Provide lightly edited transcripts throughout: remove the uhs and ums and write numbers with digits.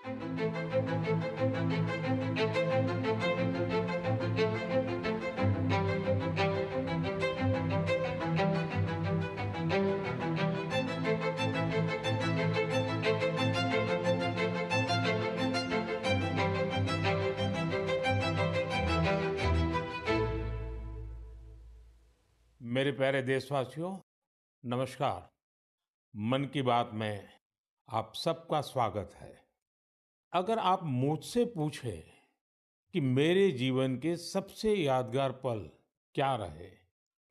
मेरे प्यारे देशवासियों, नमस्कार। मन की बात में आप सबका स्वागत है। अगर आप मुझसे पूछें कि मेरे जीवन के सबसे यादगार पल क्या रहे,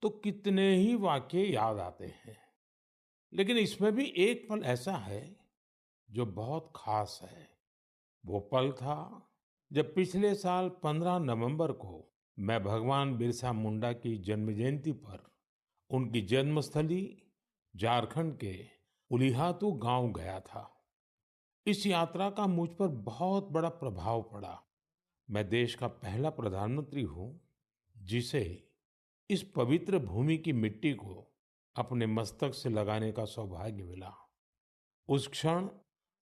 तो कितने ही वाक्य याद आते हैं। लेकिन इसमें भी एक पल ऐसा है जो बहुत खास है। वो पल था जब पिछले साल 15 नवंबर को मैं भगवान बिरसा मुंडा की जन्म जयंती पर उनकी जन्मस्थली झारखंड के उलिहातू गांव गया था। इस यात्रा का मुझ पर बहुत बड़ा प्रभाव पड़ा। मैं देश का पहला प्रधानमंत्री हूं जिसे इस पवित्र भूमि की मिट्टी को अपने मस्तक से लगाने का सौभाग्य मिला। उस क्षण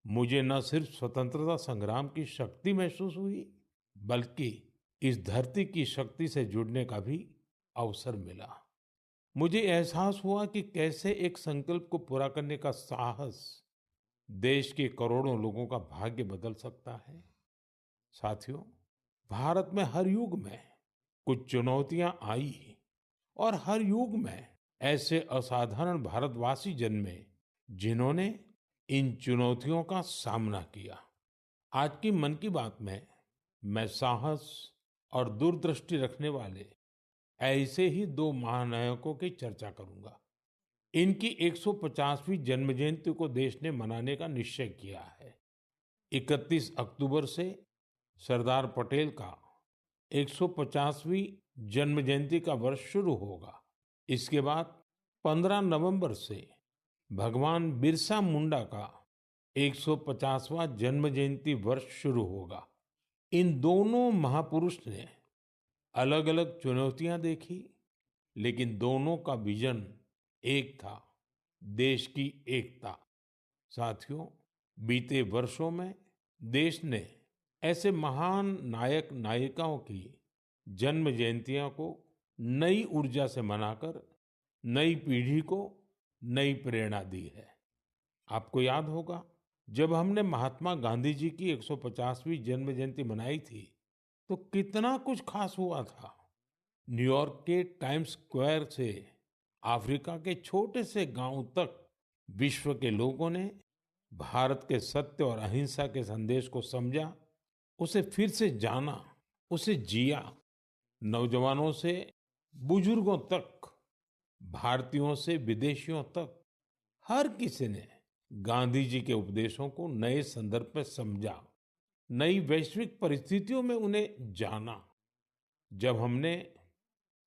मुझे न सिर्फ स्वतंत्रता संग्राम की शक्ति महसूस हुई, बल्कि इस धरती की शक्ति से जुड़ने का भी अवसर मिला। मुझे एहसास हुआ कि कैसे एक संकल्प को पूरा करने का साहस देश के करोड़ों लोगों का भाग्य बदल सकता है। साथियों, भारत में हर युग में कुछ चुनौतियां आई और हर युग में ऐसे असाधारण भारतवासी जन्मे जिन्होंने इन चुनौतियों का सामना किया। आज की मन की बात में मैं साहस और दूरदृष्टि रखने वाले ऐसे ही दो महानायकों की चर्चा करूंगा। इनकी 150वीं जन्म जयंती को देश ने मनाने का निश्चय किया है। 31 अक्टूबर से सरदार पटेल का 150वीं जन्म जयंती का वर्ष शुरू होगा। इसके बाद 15 नवंबर से भगवान बिरसा मुंडा का 150वां जन्म जयंती वर्ष शुरू होगा। इन दोनों महापुरुष ने अलग अलग चुनौतियां देखी, लेकिन दोनों का विजन एक था, देश की एकता। साथियों, बीते वर्षों में देश ने ऐसे महान नायक नायिकाओं की जन्म जयंतियों को नई ऊर्जा से मनाकर नई पीढ़ी को नई प्रेरणा दी है। आपको याद होगा, जब हमने महात्मा गांधी जी की 150वीं जन्म जयंती मनाई थी, तो कितना कुछ खास हुआ था। न्यूयॉर्क के टाइम्स स्क्वायर से अफ्रीका के छोटे से गांव तक विश्व के लोगों ने भारत के सत्य और अहिंसा के संदेश को समझा, उसे फिर से जाना, उसे जिया। नौजवानों से बुजुर्गों तक, भारतीयों से विदेशियों तक, हर किसी ने गांधी जी के उपदेशों को नए संदर्भ में समझा, नई वैश्विक परिस्थितियों में उन्हें जाना। जब हमने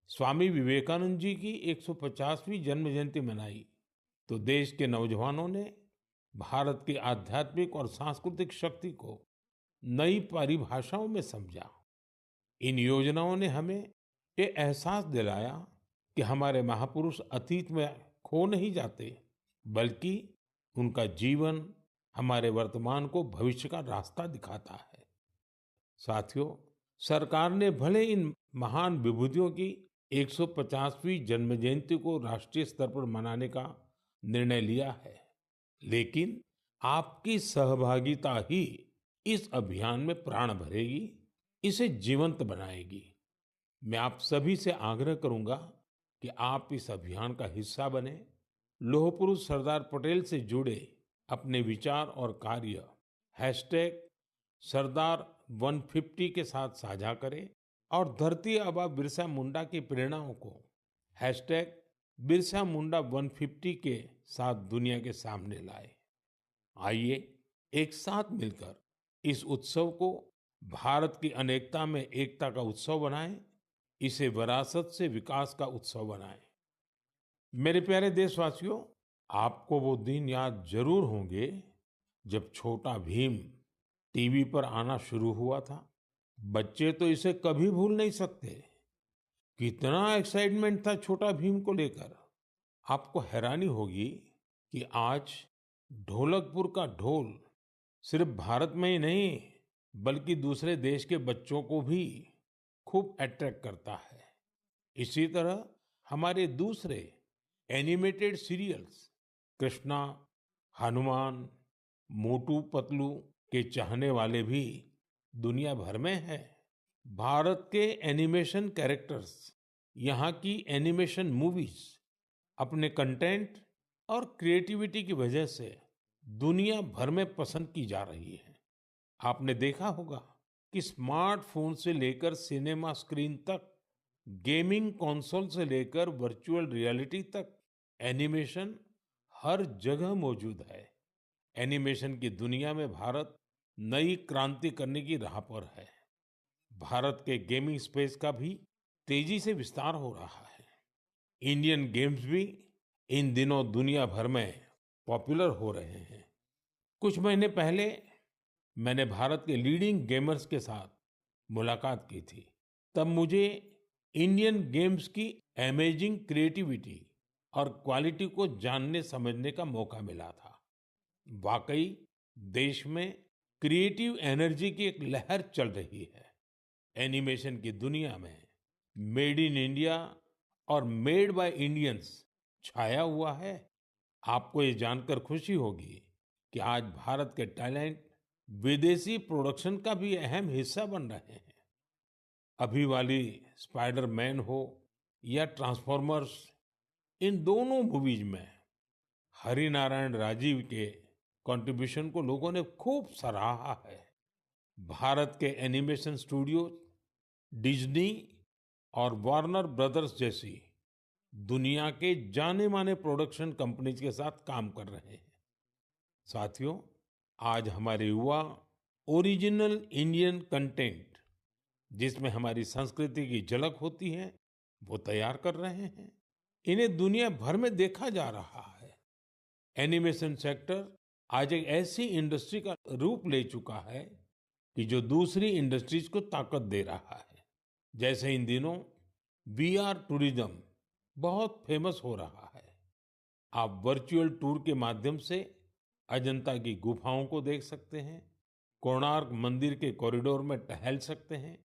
स्वामी विवेकानंद जी की 150वीं जन्म जयंती मनाई, तो देश के नौजवानों ने भारत की आध्यात्मिक और सांस्कृतिक शक्ति को नई परिभाषाओं में समझा। इन योजनाओं ने हमें ये एहसास दिलाया कि हमारे महापुरुष अतीत में खो नहीं जाते, बल्कि उनका जीवन हमारे वर्तमान को भविष्य का रास्ता दिखाता है। साथियों, सरकार ने भले इन महान विभूतियों की 150वीं जन्म जयंती को राष्ट्रीय स्तर पर मनाने का निर्णय लिया है, लेकिन आपकी सहभागिता ही इस अभियान में प्राण भरेगी, इसे जीवंत बनाएगी। मैं आप सभी से आग्रह करूंगा कि आप इस अभियान का हिस्सा बने। लौह पुरुष सरदार पटेल से जुड़े अपने विचार और कार्य हैशटैग सरदार 150 के साथ साझा करें और धरती आबा बिरसा मुंडा की प्रेरणाओं को हैशटैग बिरसा मुंडा 150 के साथ दुनिया के सामने लाए। आइए एक साथ मिलकर इस उत्सव को भारत की अनेकता में एकता का उत्सव बनाएं, इसे विरासत से विकास का उत्सव बनाएं। मेरे प्यारे देशवासियों, आपको वो दिन याद जरूर होंगे जब छोटा भीम टीवी पर आना शुरू हुआ था। बच्चे तो इसे कभी भूल नहीं सकते। कितना एक्साइटमेंट था छोटा भीम को लेकर। आपको हैरानी होगी कि आज ढोलकपुर का ढोल सिर्फ भारत में ही नहीं बल्कि दूसरे देश के बच्चों को भी खूब अट्रैक्ट करता है। इसी तरह हमारे दूसरे एनिमेटेड सीरियल्स कृष्णा, हनुमान, मोटू पतलू के चाहने वाले भी दुनिया भर में हैं। भारत के एनिमेशन कैरेक्टर्स, यहाँ की एनिमेशन मूवीज अपने कंटेंट और क्रिएटिविटी की वजह से दुनिया भर में पसंद की जा रही है। आपने देखा होगा कि स्मार्टफोन से लेकर सिनेमा स्क्रीन तक, गेमिंग कंसोल से लेकर वर्चुअल रियलिटी तक, एनिमेशन हर जगह मौजूद है। एनिमेशन की दुनिया में भारत नई क्रांति करने की राह पर है। भारत के गेमिंग स्पेस का भी तेजी से विस्तार हो रहा है। इंडियन गेम्स भी इन दिनों दुनिया भर में पॉपुलर हो रहे हैं। कुछ महीने पहले मैंने भारत के लीडिंग गेमर्स के साथ मुलाकात की थी। तब मुझे इंडियन गेम्स की अमेजिंग क्रिएटिविटी और क्वालिटी को जानने समझने का मौका मिला था। वाकई देश में क्रिएटिव एनर्जी की एक लहर चल रही है। एनिमेशन की दुनिया में मेड इन इंडिया और मेड बाय इंडियंस छाया हुआ है। आपको ये जानकर खुशी होगी कि आज भारत के टैलेंट विदेशी प्रोडक्शन का भी अहम हिस्सा बन रहे हैं। अभी वाली स्पाइडरमैन हो या ट्रांसफॉर्मर्स, इन दोनों मूवीज में हरिनारायण राजीव के कंट्रीब्यूशन को लोगों ने खूब सराहा है। भारत के एनिमेशन स्टूडियो डिज्नी और वार्नर ब्रदर्स जैसी दुनिया के जाने माने प्रोडक्शन कंपनीज के साथ काम कर रहे हैं। साथियों, आज हमारे युवा ओरिजिनल इंडियन कंटेंट, जिसमें हमारी संस्कृति की झलक होती है, वो तैयार कर रहे हैं। इन्हें दुनिया भर में देखा जा रहा है। एनिमेशन सेक्टर आज एक ऐसी इंडस्ट्री का रूप ले चुका है कि जो दूसरी इंडस्ट्रीज को ताकत दे रहा है। जैसे इन दिनों वीआर टूरिज्म बहुत फेमस हो रहा है। आप वर्चुअल टूर के माध्यम से अजंता की गुफाओं को देख सकते हैं, कोणार्क मंदिर के कॉरिडोर में टहल सकते हैं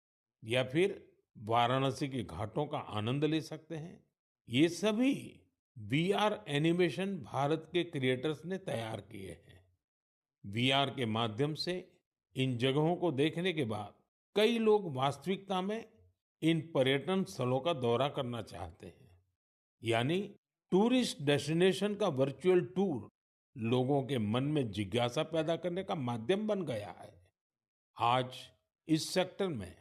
या फिर वाराणसी के घाटों का आनंद ले सकते हैं। ये सभी वीआर एनिमेशन भारत के क्रिएटर्स ने तैयार किए हैं। वीआर के माध्यम से इन जगहों को देखने के बाद कई लोग वास्तविकता में इन पर्यटन स्थलों का दौरा करना चाहते हैं। यानी टूरिस्ट डेस्टिनेशन का वर्चुअल टूर लोगों के मन में जिज्ञासा पैदा करने का माध्यम बन गया है। आज इस सेक्टर में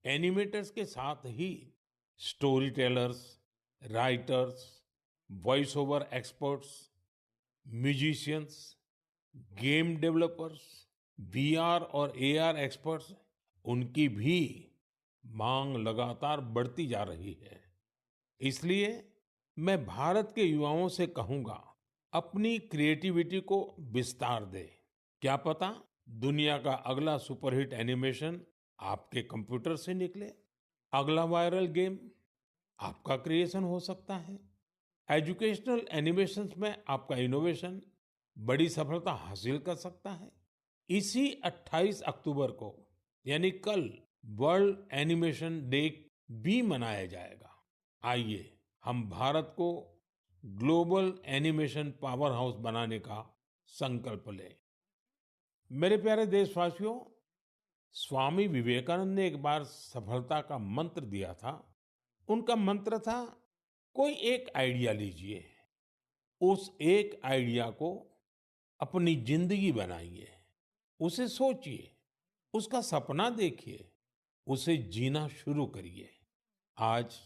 एनिमेटर्स के साथ ही storytellers, writers, voice over experts, musicians, game developers, VR और एआर एक्सपर्ट्स, उनकी भी मांग लगातार बढ़ती जा रही है। इसलिए मैं भारत के युवाओं से कहूंगा, अपनी क्रिएटिविटी को विस्तार दें। क्या पता दुनिया का अगला सुपरहिट एनिमेशन आपके कंप्यूटर से निकले। अगला वायरल गेम आपका क्रिएशन हो सकता है। एजुकेशनल एनिमेशंस में आपका इनोवेशन बड़ी सफलता हासिल कर सकता है। इसी 28 अक्टूबर को यानी कल वर्ल्ड एनिमेशन डे भी मनाया जाएगा। आइए हम भारत को ग्लोबल एनिमेशन पावर हाउस बनाने का संकल्प लें। मेरे प्यारे देशवासियों, स्वामी विवेकानंद ने एक बार सफलता का मंत्र दिया था। उनका मंत्र था, कोई एक आइडिया लीजिए, उस एक आइडिया को अपनी जिंदगी बनाइए, उसे सोचिए, उसका सपना देखिए, उसे जीना शुरू करिए। आज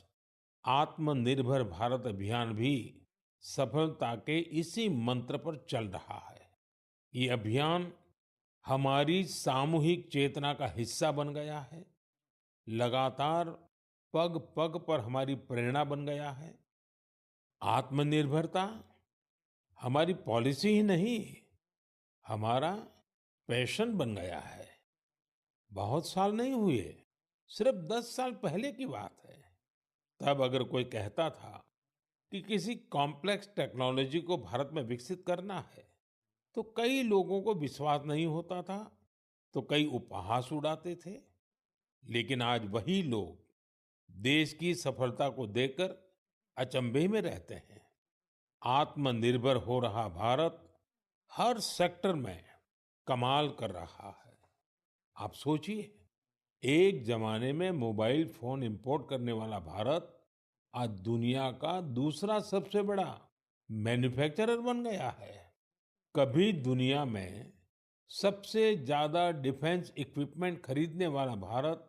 आत्मनिर्भर भारत अभियान भी सफलता के इसी मंत्र पर चल रहा है। ये अभियान हमारी सामूहिक चेतना का हिस्सा बन गया है, लगातार पग पग पर हमारी प्रेरणा बन गया है। आत्मनिर्भरता हमारी पॉलिसी ही नहीं, हमारा पैशन बन गया है। बहुत साल नहीं हुए, सिर्फ 10 साल पहले की बात है। तब अगर कोई कहता था कि किसी कॉम्प्लेक्स टेक्नोलॉजी को भारत में विकसित करना है, तो कई लोगों को विश्वास नहीं होता था, तो कई उपहास उड़ाते थे। लेकिन आज वही लोग देश की सफलता को देखकर अचंभे में रहते हैं। आत्मनिर्भर हो रहा भारत हर सेक्टर में कमाल कर रहा है। आप सोचिए, एक जमाने में मोबाइल फोन इंपोर्ट करने वाला भारत आज दुनिया का दूसरा सबसे बड़ा मैन्युफैक्चरर बन गया है। कभी दुनिया में सबसे ज्यादा डिफेंस इक्विपमेंट खरीदने वाला भारत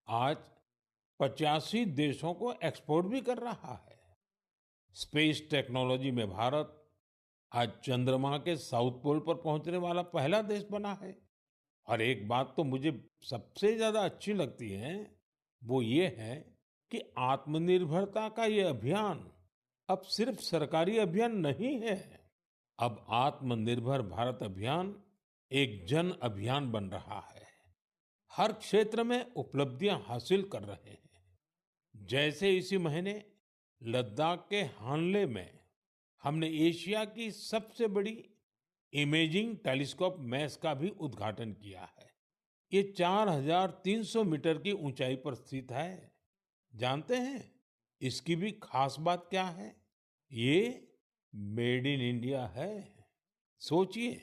आज 85 देशों को एक्सपोर्ट भी कर रहा है। स्पेस टेक्नोलॉजी में भारत आज चंद्रमा के साउथ पोल पर पहुंचने वाला पहला देश बना है। और एक बात तो मुझे सबसे ज्यादा अच्छी लगती है, वो ये है कि आत्मनिर्भरता का ये अभियान अब सिर्फ सरकारी अभियान नहीं है। अब आत्मनिर्भर भारत अभियान एक जन अभियान बन रहा है। हर क्षेत्र में उपलब्धियां हासिल कर रहे हैं। जैसे इसी महीने लद्दाख के हानले में हमने एशिया की सबसे बड़ी इमेजिंग टेलीस्कोप मैस का भी उद्घाटन किया है। ये 4,300 मीटर की ऊंचाई पर स्थित है। जानते हैं इसकी भी खास बात क्या है? ये मेड इन इंडिया है। सोचिए,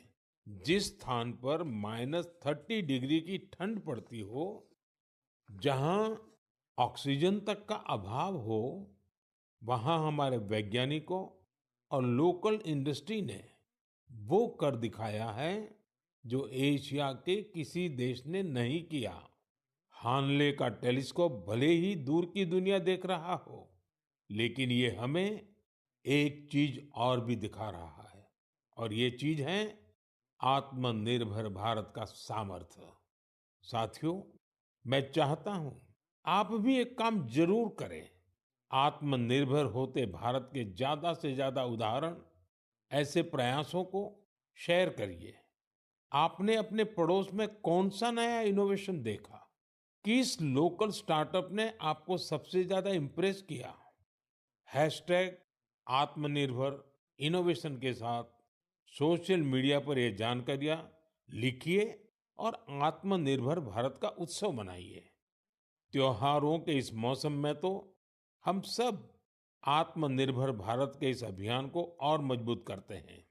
जिस स्थान पर -30 डिग्री की ठंड पड़ती हो, जहां ऑक्सीजन तक का अभाव हो, वहां हमारे वैज्ञानिकों और लोकल इंडस्ट्री ने वो कर दिखाया है जो एशिया के किसी देश ने नहीं किया। हानले का टेलीस्कोप भले ही दूर की दुनिया देख रहा हो, लेकिन ये हमें एक चीज और भी दिखा रहा है। और ये चीज है आत्मनिर्भर भारत का सामर्थ्य। साथियों, मैं चाहता हूं आप भी एक काम जरूर करें। आत्मनिर्भर होते भारत के ज्यादा से ज्यादा उदाहरण, ऐसे प्रयासों को शेयर करिए। आपने अपने पड़ोस में कौन सा नया इनोवेशन देखा? किस लोकल स्टार्टअप ने आपको सबसे ज्यादा इम्प्रेस किया? हैशटैग आत्मनिर्भर इनोवेशन के साथ सोशल मीडिया पर ये जानकारियां लिखिए और आत्मनिर्भर भारत का उत्सव मनाइए। त्योहारों के इस मौसम में तो हम सब आत्मनिर्भर भारत के इस अभियान को और मजबूत करते हैं।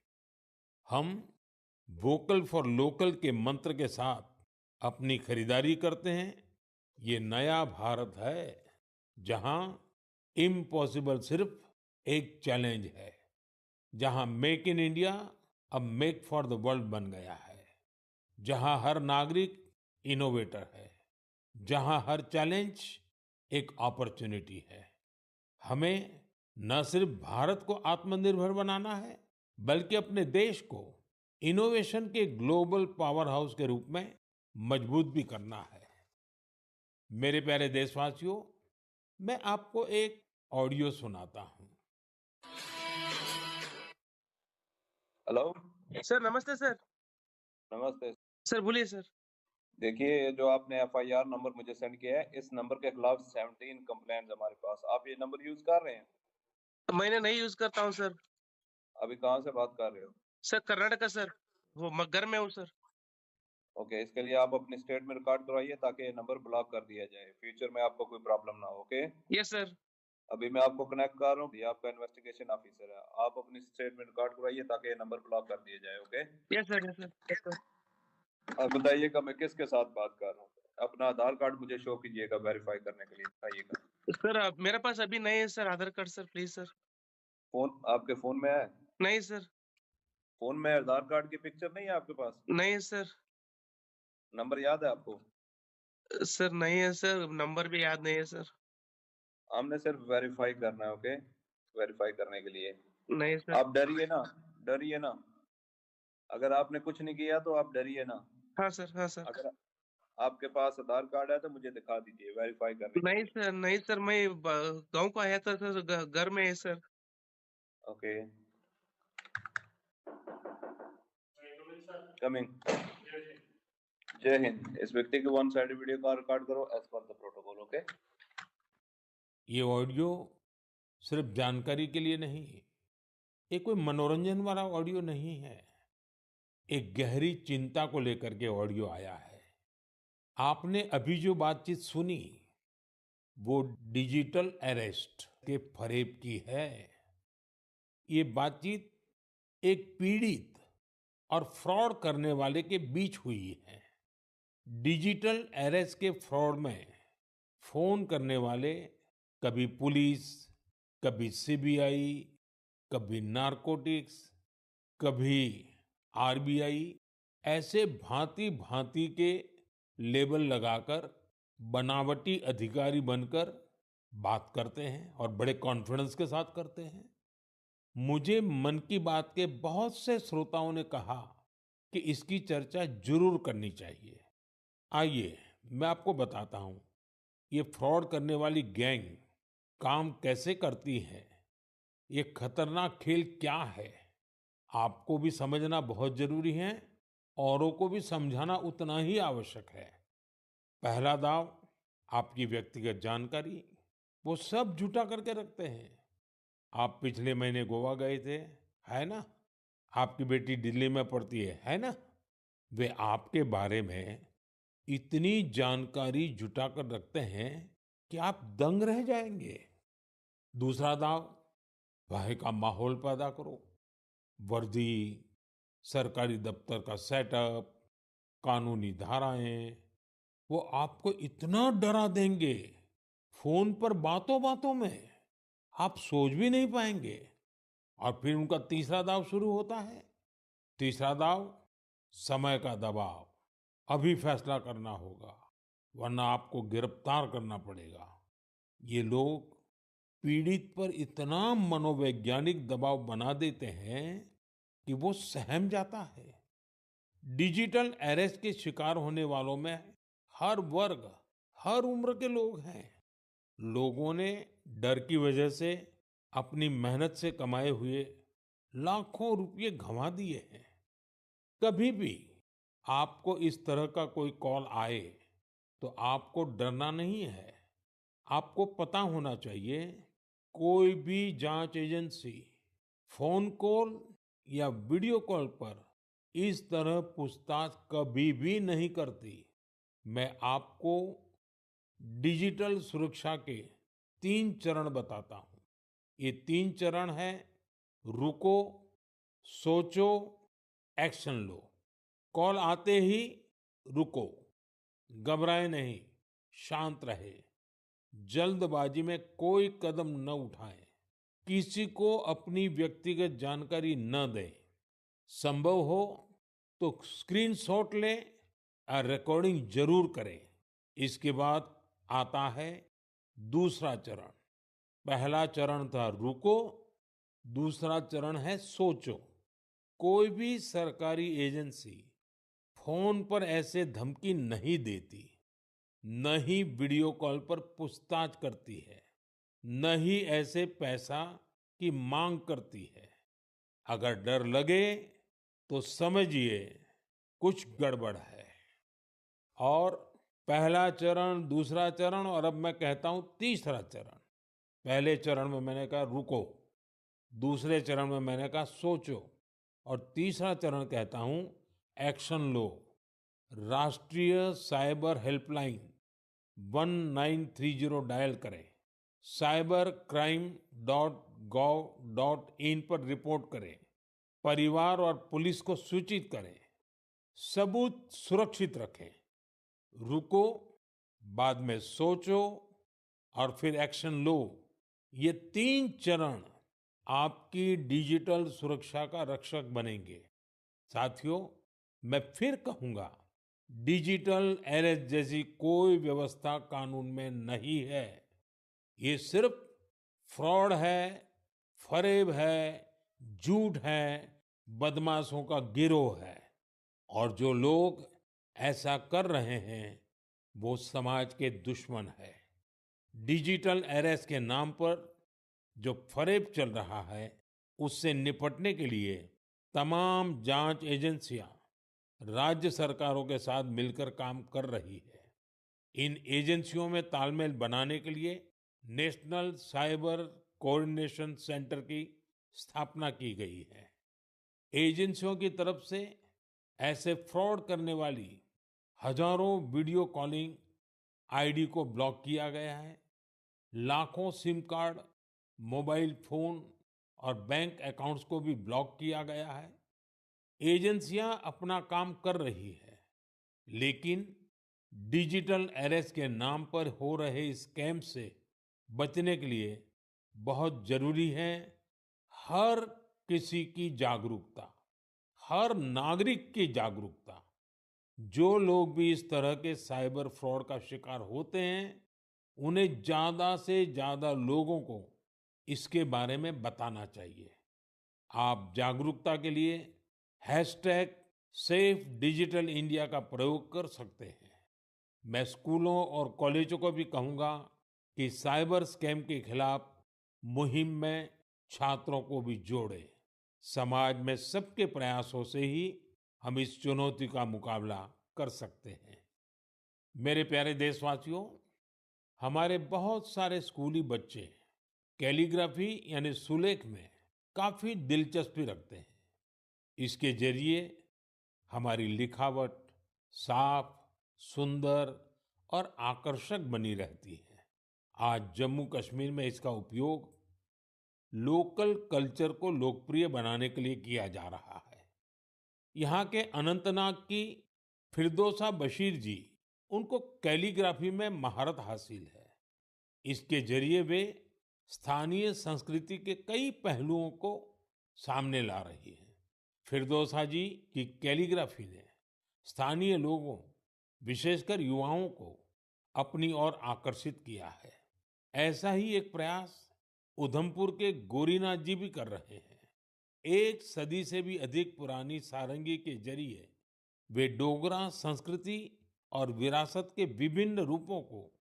हम वोकल फॉर लोकल के मंत्र के साथ अपनी खरीदारी करते हैं। ये नया भारत है जहां इम्पॉसिबल सिर्फ एक चैलेंज है, जहां मेक इन इंडिया अब मेक फॉर द वर्ल्ड बन गया है, जहां हर नागरिक इनोवेटर है, जहां हर चैलेंज एक अपॉर्चुनिटी है। हमें न सिर्फ भारत को आत्मनिर्भर बनाना है, बल्कि अपने देश को इनोवेशन के ग्लोबल पावर हाउस के रूप में मजबूत भी करना है। मेरे प्यारे देशवासियों, मैं आपको एक ऑडियो सुनाता हूं। हेलो। सर नमस्ते सर। नमस्ते। सर बोलिए सर। देखिए, ये जो आपने एफआईआर नंबर मुझे सेंड किया है, इस नंबर के खिलाफ 17 कंप्लेंट्स हमारे पास। आप ये नंबर यूज कर रहे हैं? मैंने नहीं यूज करता हूँ सर। अभी कहाँ से बात कर रहे हो? सर कर्नाटका सर, वो घर में हूँ सर। ओके, इसके लिए आप अपनी स्टेट में रिकॉर्ड करवाइए ताकि ये नंबर ब्लॉक कर दिया जाए, फ्यूचर में आपको कोई प्रॉब्लम ना हो। Okay, yes sir. अभी मैं आपको कनेक्ट कर रहा हूँ, ये आपका इन्वेस्टिगेशन ऑफिसर है। आप अपनी स्टेट में रिकॉर्ड करवाइए ताकि ये नंबर ब्लॉक कर दिया जाए। Okay, yes sir, yes sir, yes sir. अब बताइएगा मैं किसके साथ बात कर रहा हूँ। अपना आधार कार्ड मुझे शो कीजिएगा वेरीफाई करने के लिए, बताइएगा। सर मेरे पास अभी नहीं है sir Aadhaar card sir, please sir. Phone आपके फोन में है? नहीं सर। फोन में आधार कार्ड की पिक्चर नहीं है आपके पास? नहीं है सर। नंबर याद है आपको? सर नहीं है सर, नंबर भी याद नहीं है सर। हमने सिर्फ वेरीफाई करना है। ओके, वेरीफाई करने के लिए नहीं सर। आप डरिए ना, डरिए ना। अगर आपने कुछ नहीं किया तो आप डरिए ना। हाँ सर, हाँ सर। अगर आपके पास आधार कार्ड है तो मुझे दिखा दीजिए वेरीफाई करने के नहीं लिए। सर, नहीं सर, मैं गांव को आया था सर, घर में है सर। Okay, coming. जय हिंद। इस व्यक्ति के वन साइड वीडियो का रिकॉर्ड करो as per the protocol. Okay, ये ऑडियो सिर्फ जानकारी के लिए नहीं, ये कोई मनोरंजन वाला ऑडियो नहीं है। एक गहरी चिंता को लेकर के ऑडियो आया है। आपने अभी जो बातचीत सुनी, वो डिजिटल अरेस्ट के फरेब की है। ये बातचीत एक पीड़ित और फ्रॉड करने वाले के बीच हुई है। डिजिटल अरेस्ट के फ्रॉड में फोन करने वाले कभी पुलिस, कभी सीबीआई, कभी नारकोटिक्स, कभी आरबीआई, ऐसे भांति भांति के लेबल लगाकर बनावटी अधिकारी बनकर बात करते हैं और बड़े कॉन्फिडेंस के साथ करते हैं। मुझे मन की बात के बहुत से श्रोताओं ने कहा कि इसकी चर्चा जरूर करनी चाहिए। आइए, मैं आपको बताता हूं ये फ्रॉड करने वाली गैंग काम कैसे करती है, ये खतरनाक खेल क्या है। आपको भी समझना बहुत जरूरी है, औरों को भी समझाना उतना ही आवश्यक है। पहला दाव, आपकी व्यक्तिगत जानकारी, वो सब जुटा करके रखते हैं। आप पिछले महीने गोवा गए थे, है ना? आपकी बेटी दिल्ली में पढ़ती है ना? वे आपके बारे में इतनी जानकारी जुटा कर रखते हैं कि आप दंग रह जाएंगे। दूसरा दाव, भय का माहौल पैदा करो। वर्दी, सरकारी दफ्तर का सेटअप, कानूनी धाराएं, वो आपको इतना डरा देंगे, फोन पर बातों बातों में आप सोच भी नहीं पाएंगे। और फिर उनका तीसरा दाव शुरू होता है। तीसरा दाव, समय का दबाव। अभी फैसला करना होगा, वरना आपको गिरफ्तार करना पड़ेगा। ये लोग पीड़ित पर इतना मनोवैज्ञानिक दबाव बना देते हैं कि वो सहम जाता है। डिजिटल अरेस्ट के शिकार होने वालों में हर वर्ग, हर उम्र के लोग हैं। लोगों ने डर की वजह से अपनी मेहनत से कमाए हुए लाखों रुपए गंवा दिए हैं। कभी भी आपको इस तरह का कोई कॉल आए तो आपको डरना नहीं है। आपको पता होना चाहिए, कोई भी जांच एजेंसी फोन कॉल या वीडियो कॉल पर इस तरह पूछताछ कभी भी नहीं करती। मैं आपको डिजिटल सुरक्षा के 3 चरण बताता हूं। ये 3 चरण है: रुको, सोचो, एक्शन लो। कॉल आते ही रुको, घबराए नहीं, शांत रहे, जल्दबाजी में कोई कदम न उठाएं, किसी को अपनी व्यक्तिगत जानकारी न दें। संभव हो तो स्क्रीनशॉट लें और रिकॉर्डिंग जरूर करें। इसके बाद आता है दूसरा चरण। पहला चरण था रुको, दूसरा चरण है सोचो। कोई भी सरकारी एजेंसी फोन पर ऐसे धमकी नहीं देती, न ही वीडियो कॉल पर पूछताछ करती है, न ही ऐसे पैसा की मांग करती है। अगर डर लगे तो समझिए कुछ गड़बड़ है। और पहला चरण, दूसरा चरण और अब मैं कहता हूं तीसरा चरण। पहले चरण में मैंने कहा रुको, दूसरे चरण में मैंने कहा सोचो, और तीसरा चरण कहता हूं एक्शन लो। राष्ट्रीय साइबर हेल्पलाइन 1930 डायल करें। cybercrime.gov.in पर रिपोर्ट करें। परिवार और पुलिस को सूचित करें। सबूत सुरक्षित रखें। रुको, बाद में सोचो और फिर एक्शन लो। ये 3 चरण आपकी डिजिटल सुरक्षा का रक्षक बनेंगे। साथियों, मैं फिर कहूंगा, डिजिटल अरेस्ट जैसी कोई व्यवस्था कानून में नहीं है। ये सिर्फ फ्रॉड है, फरेब है, झूठ है, बदमाशों का गिरोह है। और जो लोग ऐसा कर रहे हैं वो समाज के दुश्मन है। डिजिटल अरेस्ट के नाम पर जो फरेब चल रहा है, उससे निपटने के लिए तमाम जांच एजेंसियां राज्य सरकारों के साथ मिलकर काम कर रही है। इन एजेंसियों में तालमेल बनाने के लिए नेशनल साइबर कोऑर्डिनेशन सेंटर की स्थापना की गई है। एजेंसियों की तरफ से ऐसे फ्रॉड करने वाली हजारों वीडियो कॉलिंग आईडी को ब्लॉक किया गया है। लाखों सिम कार्ड, मोबाइल फोन और बैंक अकाउंट्स को भी ब्लॉक किया गया है। एजेंसियां अपना काम कर रही है, लेकिन डिजिटल अरेस्ट के नाम पर हो रहे स्कैम से बचने के लिए बहुत जरूरी है हर किसी की जागरूकता, हर नागरिक की जागरूकता। जो लोग भी इस तरह के साइबर फ्रॉड का शिकार होते हैं, उन्हें ज्यादा से ज्यादा लोगों को इसके बारे में बताना चाहिए। आप जागरूकता के लिए हैशटैग सेफ डिजिटल इंडिया का प्रयोग कर सकते हैं। मैं स्कूलों और कॉलेजों को भी कहूंगा कि साइबर स्कैम के खिलाफ मुहिम में छात्रों को भी जोड़ें। समाज में सबके प्रयासों से ही हम इस चुनौती का मुकाबला कर सकते हैं। मेरे प्यारे देशवासियों, हमारे बहुत सारे स्कूली बच्चे कैलीग्राफी यानी सुलेख में काफी दिलचस्पी रखते हैं। इसके जरिए हमारी लिखावट साफ, सुंदर और आकर्षक बनी रहती है। आज जम्मू कश्मीर में इसका उपयोग लोकल कल्चर को लोकप्रिय बनाने के लिए किया जा रहा है। यहाँ के अनंतनाग की फिरदौसा बशीर जी, उनको कैलीग्राफी में महारत हासिल है। इसके जरिए वे स्थानीय संस्कृति के कई पहलुओं को सामने ला रही हैं। फिरदौसा जी की कैलीग्राफी ने स्थानीय लोगों, विशेषकर युवाओं को अपनी ओर आकर्षित किया है। ऐसा ही एक प्रयास उधमपुर के गोरीनाथ जी भी कर रहे हैं। एक सदी से भी अधिक पुरानी सारंगी के जरिए वे डोगरा संस्कृति और विरासत के विभिन्न रूपों को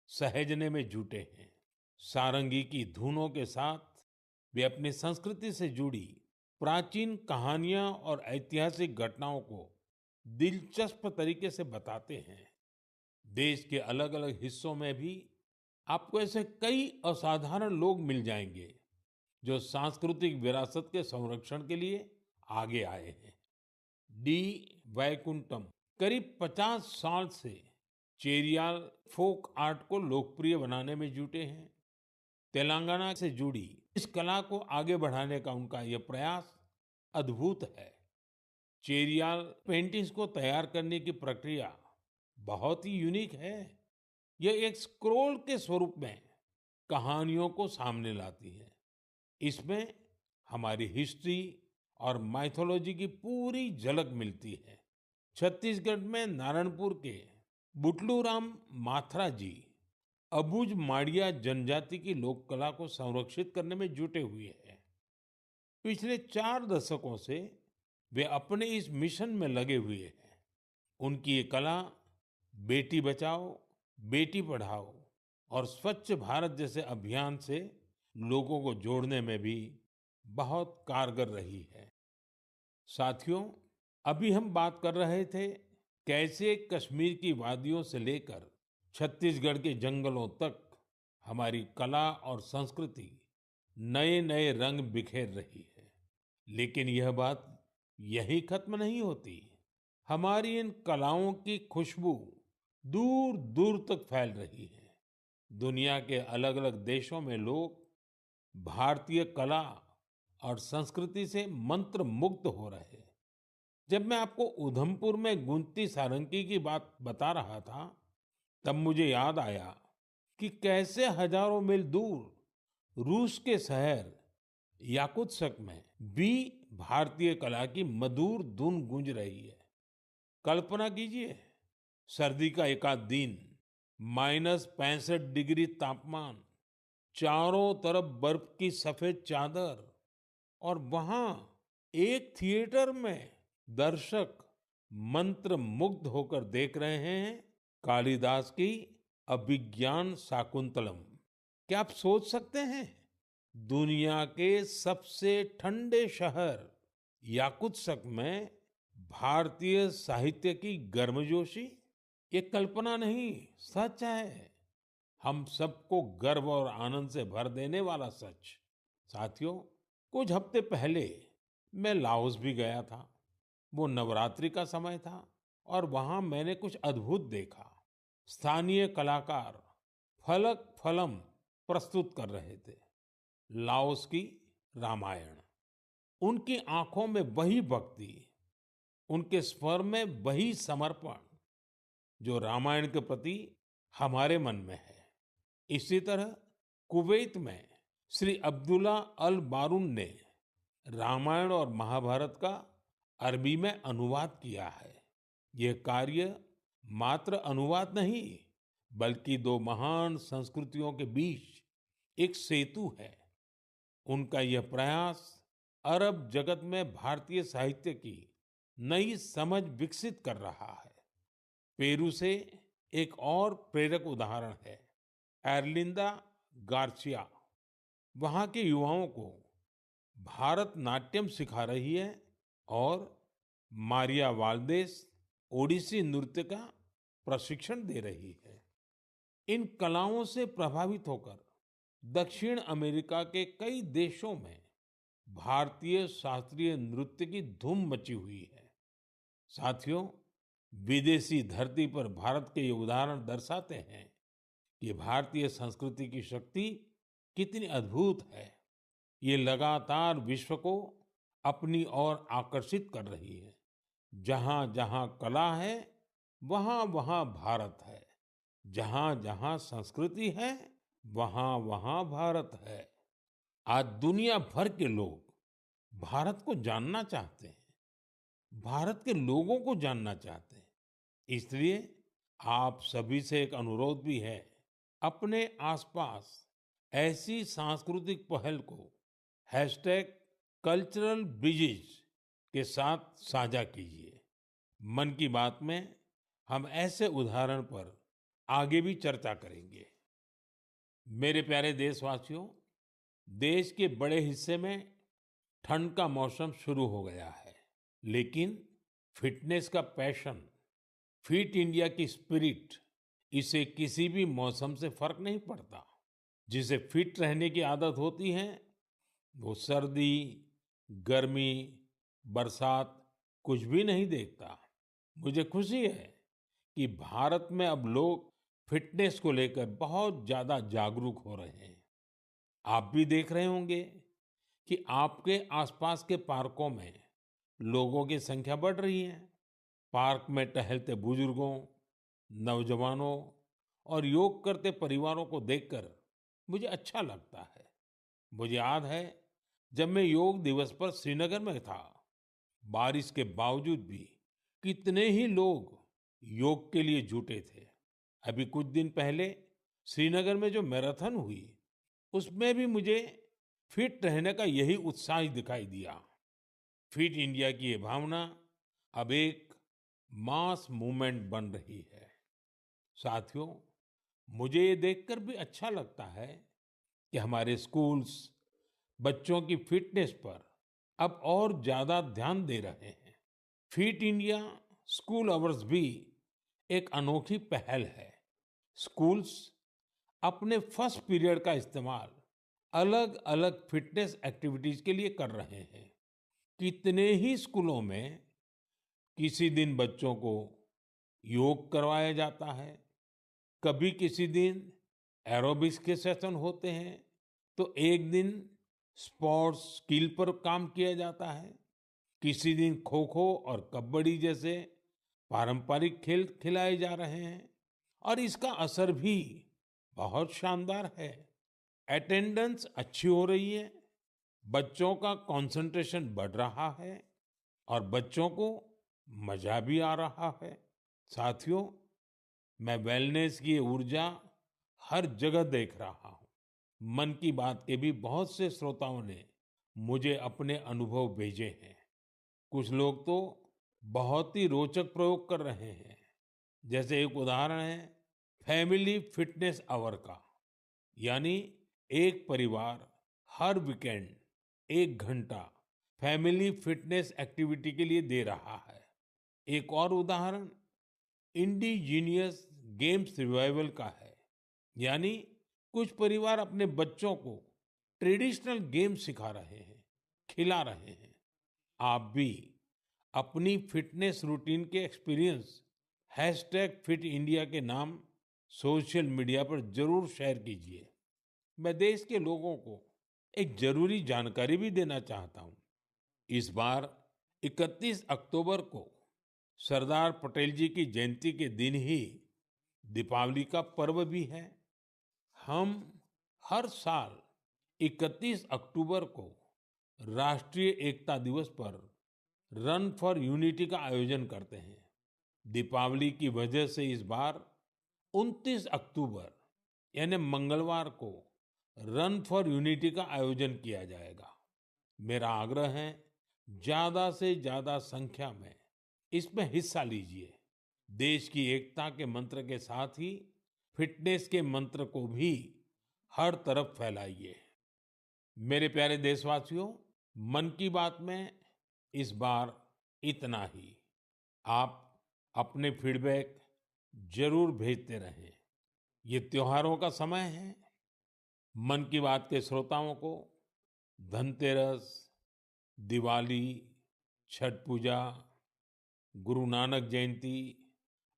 सहेजने में जुटे हैं। सारंगी की धुनों के साथ वे अपनी संस्कृति से जुड़ी प्राचीन कहानियां और ऐतिहासिक घटनाओं को दिलचस्प तरीके से बताते हैं। देश के अलग-अलग हिस्सों में भी आपको ऐसे कई असाधारण लोग मिल जाएंगे जो सांस्कृतिक विरासत के संरक्षण के लिए आगे आए हैं। डी वैकुंठम करीब 50 साल से चेरियाल फोक आर्ट को लोकप्रिय बनाने में जुटे हैं। तेलंगाना से जुड़ी इस कला को आगे बढ़ाने का उनका यह प्रयास अद्भुत है। चेरियाल पेंटिंग्स को तैयार करने की प्रक्रिया बहुत ही यूनिक है। यह एक स्क्रोल के स्वरूप में कहानियों को सामने लाती है। इसमें हमारी हिस्ट्री और माइथोलॉजी की पूरी झलक मिलती है। छत्तीसगढ़ में नारायणपुर के बुटलू राम माथरा जी अबुझ माड़िया जनजाति की लोक कला को संरक्षित करने में जुटे हुए हैं। पिछले 4 दशकों से वे अपने इस मिशन में लगे हुए हैं। उनकी ये कला बेटी बचाओ, बेटी पढ़ाओ और स्वच्छ भारत जैसे अभियान से लोगों को जोड़ने में भी बहुत कारगर रही है। साथियों, अभी हम बात कर रहे थे कैसे कश्मीर की वादियों से लेकर छत्तीसगढ़ के जंगलों तक हमारी कला और संस्कृति नए नए रंग बिखेर रही है। लेकिन यह बात यहीं खत्म नहीं होती। हमारी इन कलाओं की खुशबू दूर दूर तक फैल रही है। दुनिया के अलग अलग देशों में लोग भारतीय कला और संस्कृति से मंत्र मुग्ध हो रहे हैं। जब मैं आपको उधमपुर में गुंती सारंगी की बात बता रहा था, तब मुझे याद आया कि कैसे हजारों मील दूर रूस के शहर याकुत्स्क में भी भारतीय कला की मधुर धुन गूंज रही है। कल्पना कीजिए, सर्दी का एक आध दिन, -65 डिग्री तापमान, चारों तरफ बर्फ की सफेद चादर और वहां एक थिएटर में दर्शक मंत्र मुग्ध होकर देख रहे हैं कालिदास की अभिज्ञान शाकुंतलम। क्या आप सोच सकते हैं, दुनिया के सबसे ठंडे शहर याकुत्स्क में भारतीय साहित्य की गर्मजोशी? ये कल्पना नहीं, सच है। हम सबको गर्व और आनंद से भर देने वाला सच। साथियों, कुछ हफ्ते पहले मैं लाओस भी गया था। वो नवरात्रि का समय था और वहां मैंने कुछ अद्भुत देखा। स्थानीय कलाकार फलक फलम प्रस्तुत कर रहे थे। लाओस की रामायण। उनकी आंखों में वही भक्ति, उनके स्वर में वही समर्पण जो रामायण के प्रति हमारे मन में है। इसी तरह कुवैत में श्री अब्दुल्ला अल बारून ने रामायण और महाभारत का अरबी में अनुवाद किया है। ये कार्य मात्र अनुवाद नहीं, बल्कि दो महान संस्कृतियों के बीच एक सेतु है। उनका यह प्रयास अरब जगत में भारतीय साहित्य की नई समझ विकसित कर रहा है। पेरू से एक और प्रेरक उदाहरण है एर्लिंदा गार्सिया। वहाँ के युवाओं को भारतनाट्यम सिखा रही है और मारिया वाल्देस ओडिसी नृत्य का प्रशिक्षण दे रही है। इन कलाओं से प्रभावित होकर दक्षिण अमेरिका के कई देशों में भारतीय शास्त्रीय नृत्य की धूम मची हुई है। साथियों, विदेशी धरती पर भारत के ये उदाहरण दर्शाते हैं कि भारतीय संस्कृति की शक्ति कितनी अद्भुत है। ये लगातार विश्व को अपनी ओर आकर्षित कर रही है। जहां जहां कला है, वहां वहां भारत है। जहां जहां संस्कृति है, वहां वहां भारत है। आज दुनिया भर के लोग भारत को जानना चाहते हैं, भारत के लोगों को जानना चाहते हैं। इसलिए आप सभी से एक अनुरोध भी है, अपने आसपास ऐसी सांस्कृतिक पहल को #कल्चरल ब्रिजेस के साथ साझा कीजिए। मन की बात में हम ऐसे उदाहरण पर आगे भी चर्चा करेंगे। मेरे प्यारे देशवासियों, देश के बड़े हिस्से में ठंड का मौसम शुरू हो गया है, लेकिन फिटनेस का पैशन, फिट इंडिया की स्पिरिट, इसे किसी भी मौसम से फर्क नहीं पड़ता। जिसे फिट रहने की आदत होती है, वो सर्दी, गर्मी, बरसात कुछ भी नहीं देखता। मुझे खुशी है कि भारत में अब लोग फिटनेस को लेकर बहुत ज्यादा जागरूक हो रहे हैं। आप भी देख रहे होंगे कि आपके आसपास के पार्कों में लोगों की संख्या बढ़ रही है। पार्क में टहलते बुजुर्गों, नौजवानों और योग करते परिवारों को देखकर मुझे अच्छा लगता है। मुझे याद है, जब मैं योग दिवस पर श्रीनगर में था, बारिश के बावजूद भी कितने ही लोग योग के लिए जुटे थे। अभी कुछ दिन पहले श्रीनगर में जो मैराथन हुई, उसमें भी मुझे फिट रहने का यही उत्साह ही दिखाई दिया। फिट इंडिया की ये भावना अब एक मास मूवमेंट बन रही है। साथियों, मुझे ये देखकर भी अच्छा लगता है कि हमारे स्कूल्स बच्चों की फिटनेस पर अब और ज्यादा ध्यान दे रहे हैं। फिट इंडिया स्कूल अवर्स भी एक अनोखी पहल है। स्कूल्स अपने फर्स्ट पीरियड का इस्तेमाल अलग अलग फिटनेस एक्टिविटीज के लिए कर रहे हैं। कितने ही स्कूलों में किसी दिन बच्चों को योग करवाया जाता है, कभी किसी दिन एरोबिक्स के सेशन होते हैं, तो एक दिन स्पोर्ट्स स्किल पर काम किया जाता है। किसी दिन खो खो और कबड्डी जैसे पारंपरिक खेल खिलाए जा रहे हैं और इसका असर भी बहुत शानदार है। अटेंडेंस अच्छी हो रही है, बच्चों का कंसंट्रेशन बढ़ रहा है और बच्चों को मजा भी आ रहा है। साथियों, मैं वेलनेस की ये ऊर्जा हर जगह देख रहा हूँ। मन की बात के भी बहुत से श्रोताओं ने मुझे अपने अनुभव भेजे हैं। कुछ लोग तो बहुत ही रोचक प्रयोग कर रहे हैं। जैसे एक उदाहरण है फैमिली फिटनेस आवर का, यानी एक परिवार हर वीकेंड 1 घंटा फैमिली फिटनेस एक्टिविटी के लिए दे रहा है। एक और उदाहरण इंडिजीनियस गेम्स रिवाइवल का है, यानी कुछ परिवार अपने बच्चों को ट्रेडिशनल गेम्स सिखा रहे हैं, खिला रहे हैं। आप भी अपनी फिटनेस रूटीन के एक्सपीरियंस हैशटैग फिट इंडिया के नाम सोशल मीडिया पर जरूर शेयर कीजिए। मैं देश के लोगों को एक जरूरी जानकारी भी देना चाहता हूँ। इस बार 31 अक्टूबर को सरदार पटेल जी की जयंती के दिन ही दीपावली का पर्व भी है। हम हर साल 31 अक्टूबर को राष्ट्रीय एकता दिवस पर रन फॉर यूनिटी का आयोजन करते हैं। दीपावली की वजह से इस बार 29 अक्टूबर यानी मंगलवार को रन फॉर यूनिटी का आयोजन किया जाएगा। मेरा आग्रह है, ज्यादा से ज्यादा संख्या में इसमें हिस्सा लीजिए। देश की एकता के मंत्र के साथ ही फिटनेस के मंत्र को भी हर तरफ फैलाइए। मेरे प्यारे देशवासियों, मन की बात में इस बार इतना ही। आप अपने फीडबैक जरूर भेजते रहें। ये त्योहारों का समय है। मन की बात के श्रोताओं को धनतेरस, दिवाली, छठ पूजा, गुरु नानक जयंती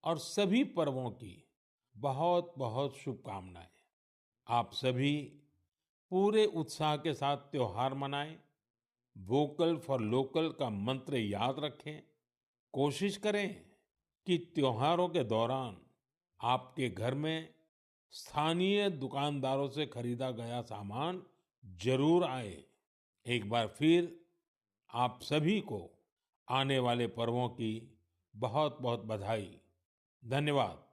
और सभी पर्वों की बहुत बहुत शुभकामनाएं। आप सभी पूरे उत्साह के साथ त्योहार मनाएं। वोकल फॉर लोकल का मंत्र याद रखें। कोशिश करें कि त्योहारों के दौरान आपके घर में स्थानीय दुकानदारों से खरीदा गया सामान जरूर आए। एक बार फिर आप सभी को आने वाले पर्वों की बहुत बहुत बधाई। धन्यवाद।